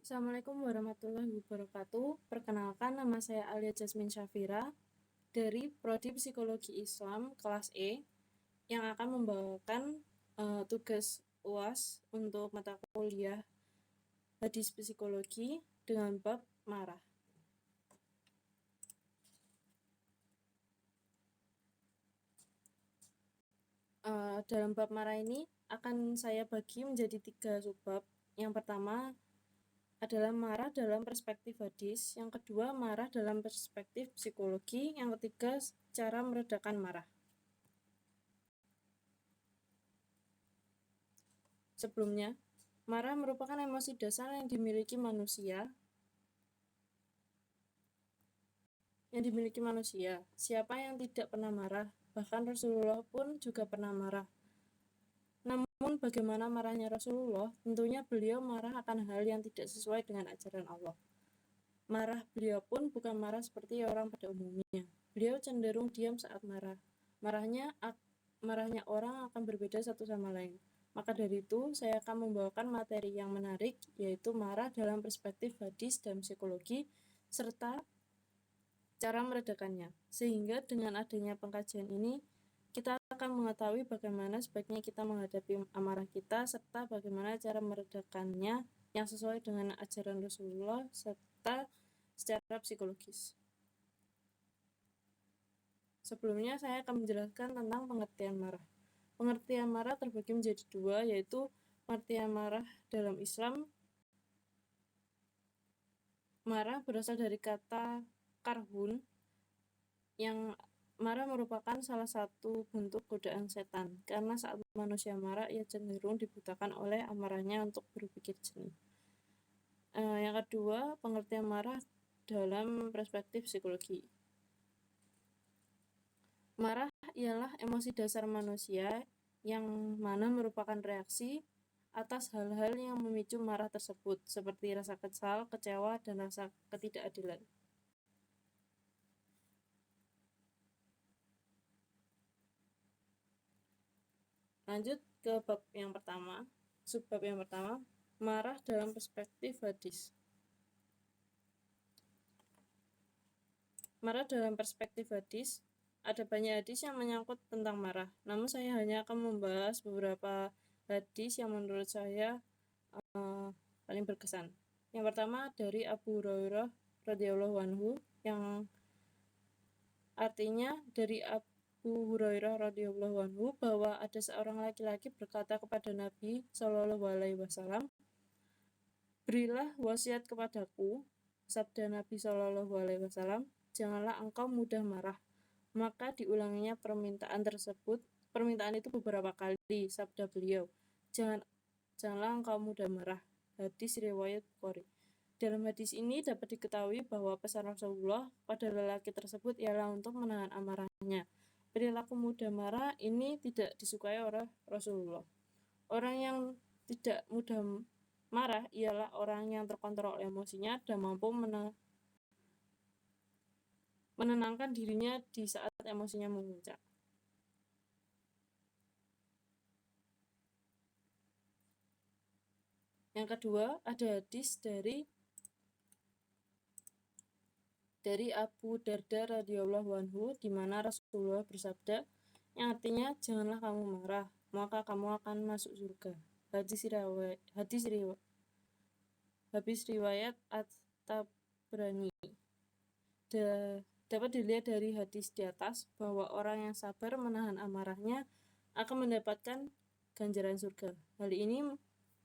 Assalamualaikum warahmatullahi wabarakatuh. Perkenalkan, nama saya Alia Jasmine Syafira dari Prodi Psikologi Islam kelas E yang akan membawakan tugas UAS untuk mata kuliah Hadis Psikologi dengan bab marah. Dalam bab marah ini akan saya bagi menjadi 3 subbab. Yang pertama adalah marah dalam perspektif hadis, yang kedua marah dalam perspektif psikologi, yang ketiga cara meredakan marah. Sebelumnya, marah merupakan emosi dasar yang dimiliki manusia. Siapa yang tidak pernah marah? Bahkan Rasulullah pun juga pernah marah. Namun bagaimana marahnya Rasulullah? Tentunya beliau marah akan hal yang tidak sesuai dengan ajaran Allah. Marah beliau pun bukan marah seperti orang pada umumnya. Beliau cenderung diam saat marah. Marahnya orang akan berbeda satu sama lain. Maka dari itu, saya akan membawakan materi yang menarik, yaitu marah dalam perspektif hadis dan psikologi, serta cara meredakannya. Sehingga dengan adanya pengkajian ini, kita akan mengetahui bagaimana sebaiknya kita menghadapi amarah kita, serta bagaimana cara meredakannya yang sesuai dengan ajaran Rasulullah, serta secara psikologis. Sebelumnya, saya akan menjelaskan tentang pengertian marah. Pengertian marah terbagi menjadi 2, yaitu pengertian marah dalam Islam. Marah berasal dari kata karhun, yang marah merupakan salah satu bentuk godaan setan, karena saat manusia marah, ia cenderung dibutakan oleh amarahnya untuk berpikir jernih. Yang kedua, pengertian marah dalam perspektif psikologi. Marah ialah emosi dasar manusia yang mana merupakan reaksi atas hal-hal yang memicu marah tersebut, seperti rasa kesal, kecewa, dan rasa ketidakadilan. Lanjut ke bab yang pertama, subbab yang pertama, marah dalam perspektif hadis. Marah dalam perspektif hadis, ada banyak hadis yang menyangkut tentang marah. Namun saya hanya akan membahas beberapa hadis yang menurut saya paling berkesan. Yang pertama dari Abu Hurairah radhiyallahu anhu, yang artinya dari Abu Hurairah radhiyallahu anhu bahwa ada seorang laki-laki berkata kepada Nabi Shallallahu alaihi wasallam, "Berilah wasiat kepadaku." Sabda Nabi Shallallahu alaihi wasallam, "Janganlah engkau mudah marah." Maka diulanginya permintaan tersebut. Permintaan itu beberapa kali. Sabda beliau, "Janganlah engkau mudah marah." Hadis riwayat Bukhari. Dalam hadis ini dapat diketahui bahwa pesan Rasulullah pada lelaki tersebut ialah untuk menahan amarahnya. Perilaku mudah marah ini tidak disukai oleh Rasulullah. Orang yang tidak mudah marah ialah orang yang terkontrol emosinya dan mampu menenangkan dirinya di saat emosinya memuncak. Yang kedua, ada hadis dari Abu Darda radhiyallahu anhu, di mana Rasulullah bersabda, yang artinya, "Janganlah kamu marah, maka kamu akan masuk surga." Hadis riwayat At-Tabrani. Dapat dilihat dari hadis di atas bahwa orang yang sabar menahan amarahnya akan mendapatkan ganjaran surga. Hal ini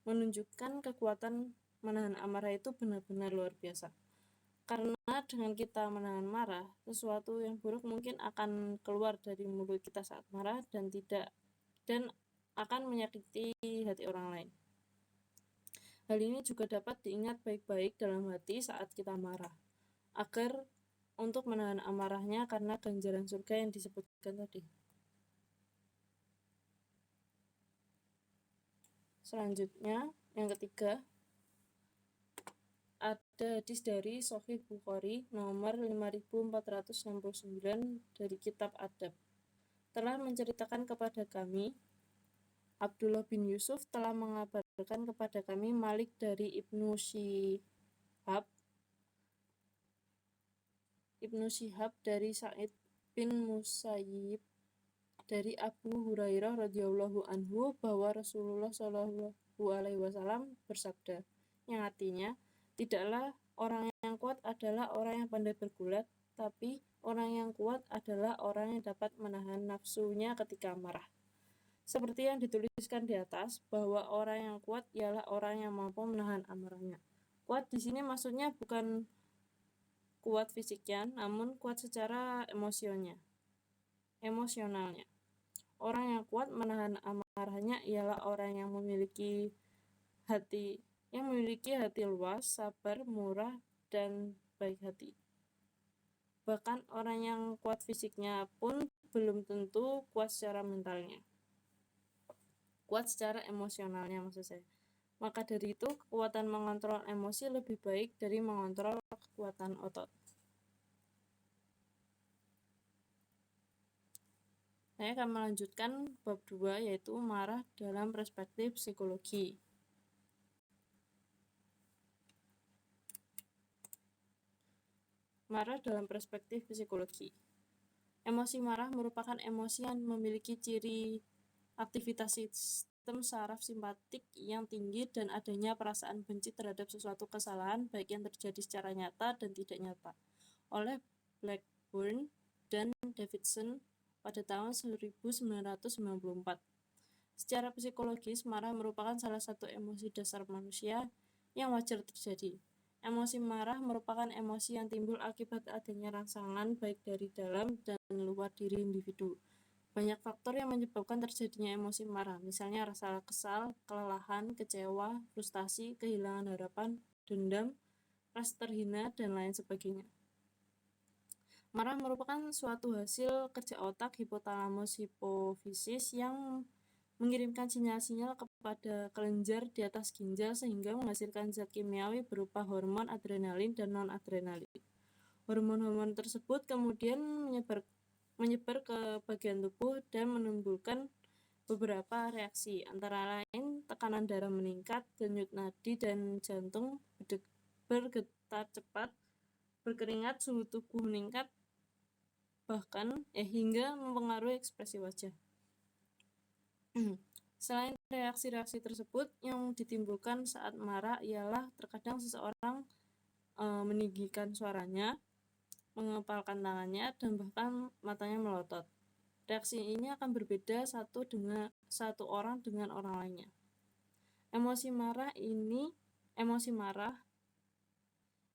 menunjukkan kekuatan menahan amarah itu benar-benar luar biasa. Karena dengan kita menahan marah, sesuatu yang buruk mungkin akan keluar dari mulut kita saat marah dan akan menyakiti hati orang lain. Hal ini juga dapat diingat baik-baik dalam hati saat kita marah, agar untuk menahan amarahnya karena ganjaran surga yang disebutkan tadi. Selanjutnya, yang ketiga, ada hadis dari Sahih Bukhari nomor 5469 dari kitab Adab. Telah menceritakan kepada kami, Abdullah bin Yusuf telah mengabarkan mengabarkan kepada kami Malik dari Ibnu Syihab dari Sa'id bin Musayyib dari Abu Hurairah radhiyallahu anhu bahwa Rasulullah shallallahu alaihi wasallam bersabda, yang artinya, tidaklah orang yang kuat adalah orang yang pandai bergulat, tapi orang yang kuat adalah orang yang dapat menahan nafsunya ketika marah. Seperti yang dituliskan di atas, bahwa orang yang kuat ialah orang yang mampu menahan amarahnya. Kuat di sini maksudnya bukan kuat fisiknya, namun kuat secara emosionalnya. Orang yang kuat menahan amarahnya ialah orang yang memiliki hati luas, sabar, murah, dan baik hati. Bahkan orang yang kuat fisiknya pun belum tentu kuat secara mentalnya. Kuat secara emosionalnya maksud saya. Maka dari itu, kekuatan mengontrol emosi lebih baik dari mengontrol kekuatan otot. Saya akan melanjutkan bab 2, yaitu marah dalam perspektif psikologi. Marah dalam perspektif psikologi. Emosi marah merupakan emosi yang memiliki ciri aktivitas sistem saraf simpatik yang tinggi dan adanya perasaan benci terhadap sesuatu kesalahan, baik yang terjadi secara nyata dan tidak nyata. Oleh Blackburn dan Davidson pada tahun 1994. Secara psikologis, marah merupakan salah satu emosi dasar manusia yang wajar terjadi. Emosi marah merupakan emosi yang timbul akibat adanya rangsangan baik dari dalam dan luar diri individu. Banyak faktor yang menyebabkan terjadinya emosi marah, misalnya rasa kesal, kelelahan, kecewa, frustasi, kehilangan harapan, dendam, rasa terhina, dan lain sebagainya. Marah merupakan suatu hasil kerja otak hipotalamus hipofisis yang mengirimkan sinyal-sinyal kepada kelenjar di atas ginjal sehingga menghasilkan zat kimiawi berupa hormon adrenalin dan non-adrenalin. Hormon-hormon tersebut kemudian menyebar ke bagian tubuh dan menimbulkan beberapa reaksi, antara lain tekanan darah meningkat, denyut nadi dan jantung bergetar cepat, berkeringat, suhu tubuh meningkat, bahkan hingga mempengaruhi ekspresi wajah. Selain reaksi-reaksi tersebut, yang ditimbulkan saat marah ialah terkadang seseorang meninggikan suaranya, mengepalkan tangannya, dan bahkan matanya melotot. Reaksi ini akan berbeda satu orang dengan orang lainnya. Emosi marah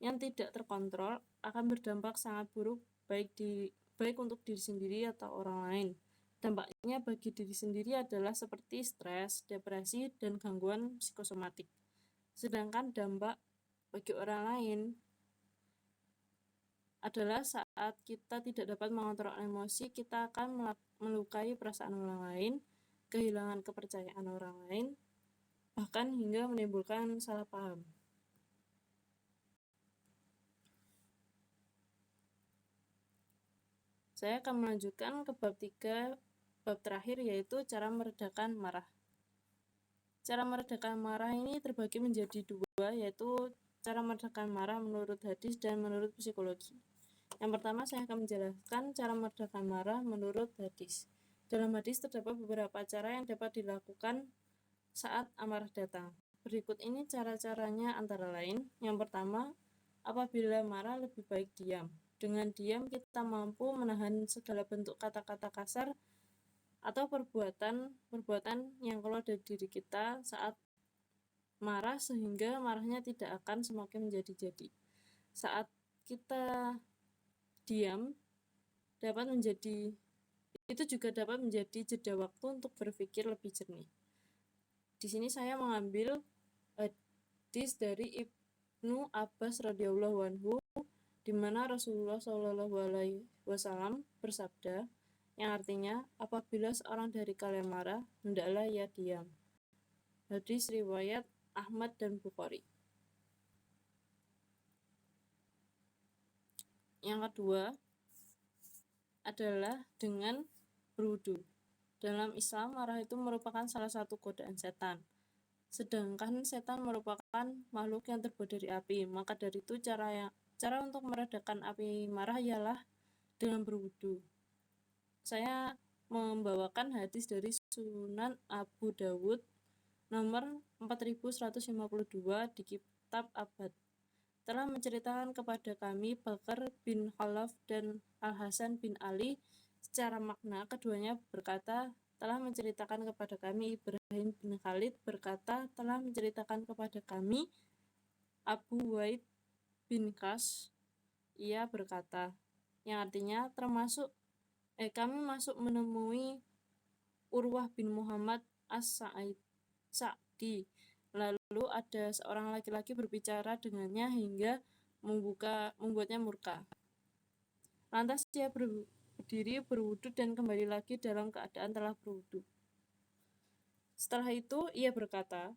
yang tidak terkontrol akan berdampak sangat buruk baik untuk diri sendiri atau orang lain. Dampaknya bagi diri sendiri adalah seperti stres, depresi, dan gangguan psikosomatik. Sedangkan dampak bagi orang lain adalah saat kita tidak dapat mengontrol emosi, kita akan melukai perasaan orang lain, kehilangan kepercayaan orang lain, bahkan hingga menimbulkan salah paham. Saya akan melanjutkan ke bab 3, bab terakhir, yaitu cara meredakan marah. Cara meredakan marah ini terbagi menjadi 2, yaitu cara meredakan marah menurut hadis dan menurut psikologi. Yang pertama, saya akan menjelaskan cara meredakan marah menurut hadis. Dalam hadis terdapat beberapa cara yang dapat dilakukan saat amarah datang. Berikut ini cara-caranya antara lain. Yang pertama, apabila marah lebih baik diam. Dengan diam kita mampu menahan segala bentuk kata-kata kasar atau perbuatan yang keluar dari diri kita saat marah sehingga marahnya tidak akan semakin menjadi-jadi. Saat kita diam itu juga dapat menjadi jeda waktu untuk berpikir lebih jernih. Di sini saya mengambil hadis dari Ibnu Abbas radhiyallahu anhu, di mana Rasulullah shallallahu alaihi wasallam bersabda, yang artinya, apabila seorang dari kalian marah, hendaklah ia diam. Hadis riwayat Ahmad dan Bukhari. Yang kedua adalah dengan berwudu. Dalam Islam, marah itu merupakan salah satu godaan setan. sedangkan setan merupakan makhluk yang terbuat dari api. Maka dari itu cara untuk meredakan api marah ialah dengan berwudu. Saya membawakan hadis dari Sunan Abu Dawud nomor 4152 di kitab Abad. Telah menceritakan kepada kami Bakar bin Khalaf dan Al-Hasan bin Ali secara makna. Keduanya berkata, telah menceritakan kepada kami Ibrahim bin Khalid berkata, telah menceritakan kepada kami Abu Waid bin Kas. Ia berkata, yang artinya kami masuk menemui Urwah bin Muhammad As-Sa'di. Lalu ada seorang laki-laki berbicara dengannya hingga membuatnya murka. Lantas dia berdiri berwudu dan kembali lagi dalam keadaan telah berwudu. Setelah itu ia berkata,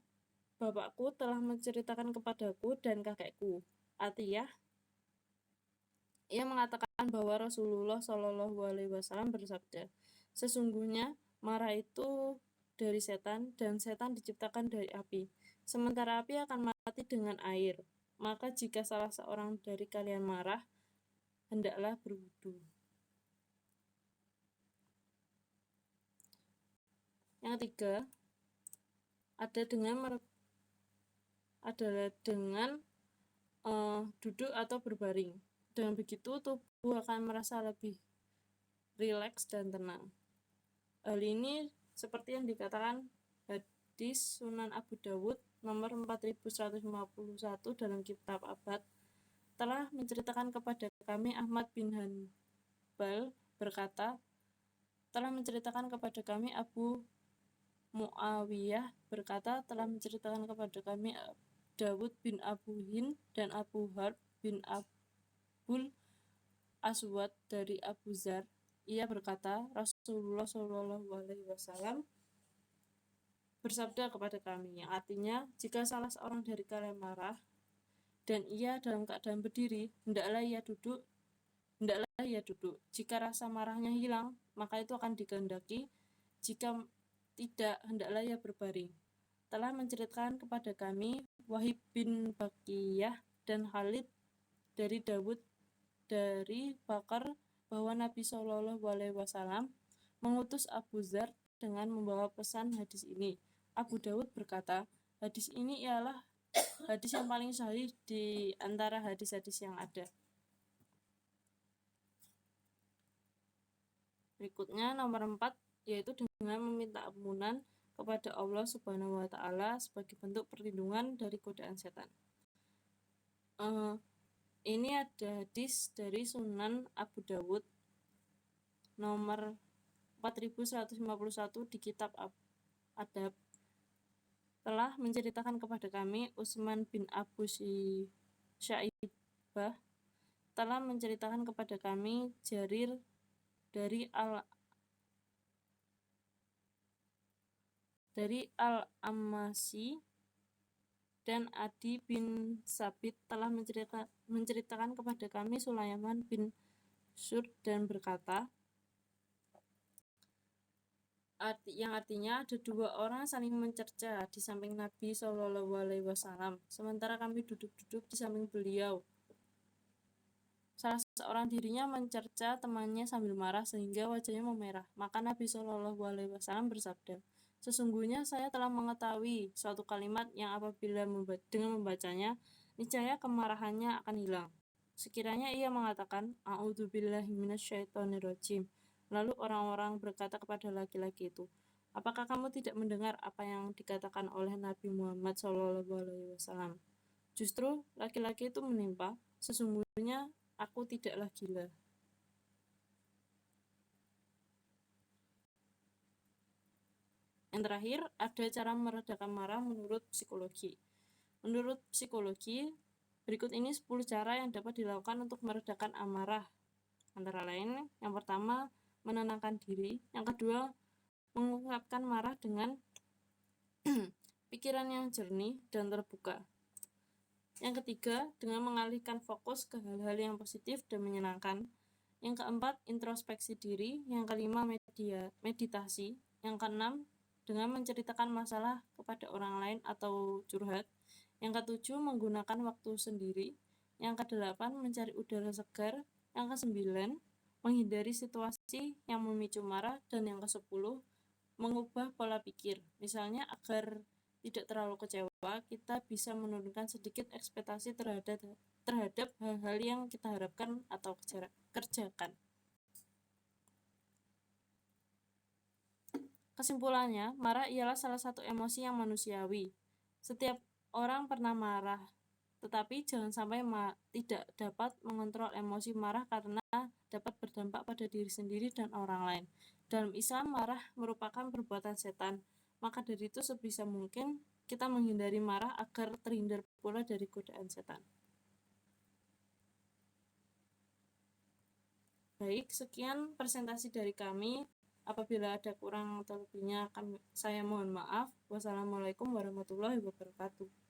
bapakku telah menceritakan kepadaku dan kakekku. Atiyah, ia mengatakan bahwa Rasulullah Shallallahu Alaihi Wasallam bersabda, sesungguhnya marah itu dari setan dan setan diciptakan dari api. Sementara api akan mati dengan air. Maka jika salah seorang dari kalian marah, hendaklah berwudu. Yang ketiga adalah dengan duduk atau berbaring. Dengan begitu tubuh akan merasa lebih rileks dan tenang. Hal ini seperti yang dikatakan hadis Sunan Abu Dawud nomor 4151 dalam kitab Abad. Telah menceritakan kepada kami Ahmad bin Hanbal berkata, telah menceritakan kepada kami Abu Muawiyah berkata, telah menceritakan kepada kami Dawud bin Abu Hind dan Abu Harb bin Abul Aswad dari Abu Zar. Ia berkata, Rasulullah Shallallahu Alaihi Wasallam bersabda kepada kami, yang artinya, jika salah seorang dari kalian marah dan ia dalam keadaan berdiri, hendaklah ia duduk. Jika rasa marahnya hilang, maka itu akan dikehendaki. Jika tidak, hendaklah ia berbaring. Telah menceritakan kepada kami Wahib bin Bakiyah dan Khalid dari Dawud dari Bakar bahwa Nabi Shallallahu Alaihi Wasallam mengutus Abu Zar dengan membawa pesan hadis ini. Abu Dawud berkata, hadis ini ialah hadis yang paling sahih di antara hadis-hadis yang ada. Berikutnya nomor 4, yaitu dengan meminta ampunan kepada Allah Subhanahu wa Ta'ala sebagai bentuk perlindungan dari godaan setan. Ini ada hadis dari Sunan Abu Dawud nomor 4151 di kitab Adab. Telah menceritakan kepada kami Utsman bin Abu Syaibah telah menceritakan kepada kami Jarir dari Al-Ammasi dan Adi bin Sabit telah menceritakan kepada kami Sulaiman bin Surd dan berkata, yang artinya ada dua orang saling mencerca di samping Nabi Shallallahu Alaihi Wasallam, sementara kami duduk-duduk di samping beliau. Salah seorang dirinya mencerca temannya sambil marah sehingga wajahnya memerah. Maka Nabi Shallallahu Alaihi Wasallam bersabda, sesungguhnya saya telah mengetahui suatu kalimat yang apabila dengan membacanya, niscaya kemarahannya akan hilang. Sekiranya ia mengatakan, A'udzubillahi minasyaitonirrajim. Lalu orang-orang berkata kepada laki-laki itu, apakah kamu tidak mendengar apa yang dikatakan oleh Nabi Muhammad SAW? Justru laki-laki itu menimpa, sesungguhnya aku tidaklah gila. Yang terakhir, ada cara meredakan marah menurut psikologi. Menurut psikologi, berikut ini 10 cara yang dapat dilakukan untuk meredakan amarah. Antara lain, yang pertama, menenangkan diri. Yang kedua, mengungkapkan marah dengan pikiran yang jernih dan terbuka. Yang ketiga, dengan mengalihkan fokus ke hal-hal yang positif dan menyenangkan. Yang keempat, introspeksi diri. Yang kelima, meditasi. Yang keenam, dengan menceritakan masalah kepada orang lain atau curhat. Yang ketujuh, menggunakan waktu sendiri. Yang kedelapan, mencari udara segar. Yang kesembilan, menghindari situasi yang memicu marah. Dan yang kesepuluh, mengubah pola pikir. Misalnya, agar tidak terlalu kecewa, kita bisa menurunkan sedikit ekspektasi terhadap hal-hal yang kita harapkan atau kerjakan. Kesimpulannya, marah ialah salah satu emosi yang manusiawi. Setiap orang pernah marah, tetapi jangan sampai tidak dapat mengontrol emosi marah karena dapat berdampak pada diri sendiri dan orang lain. Dalam Islam, marah merupakan perbuatan setan. Maka dari itu sebisa mungkin kita menghindari marah agar terhindar pula dari godaan setan. Baik, sekian presentasi dari kami. Apabila ada kurang atau lebihnya, saya mohon maaf. Wassalamualaikum warahmatullahi wabarakatuh.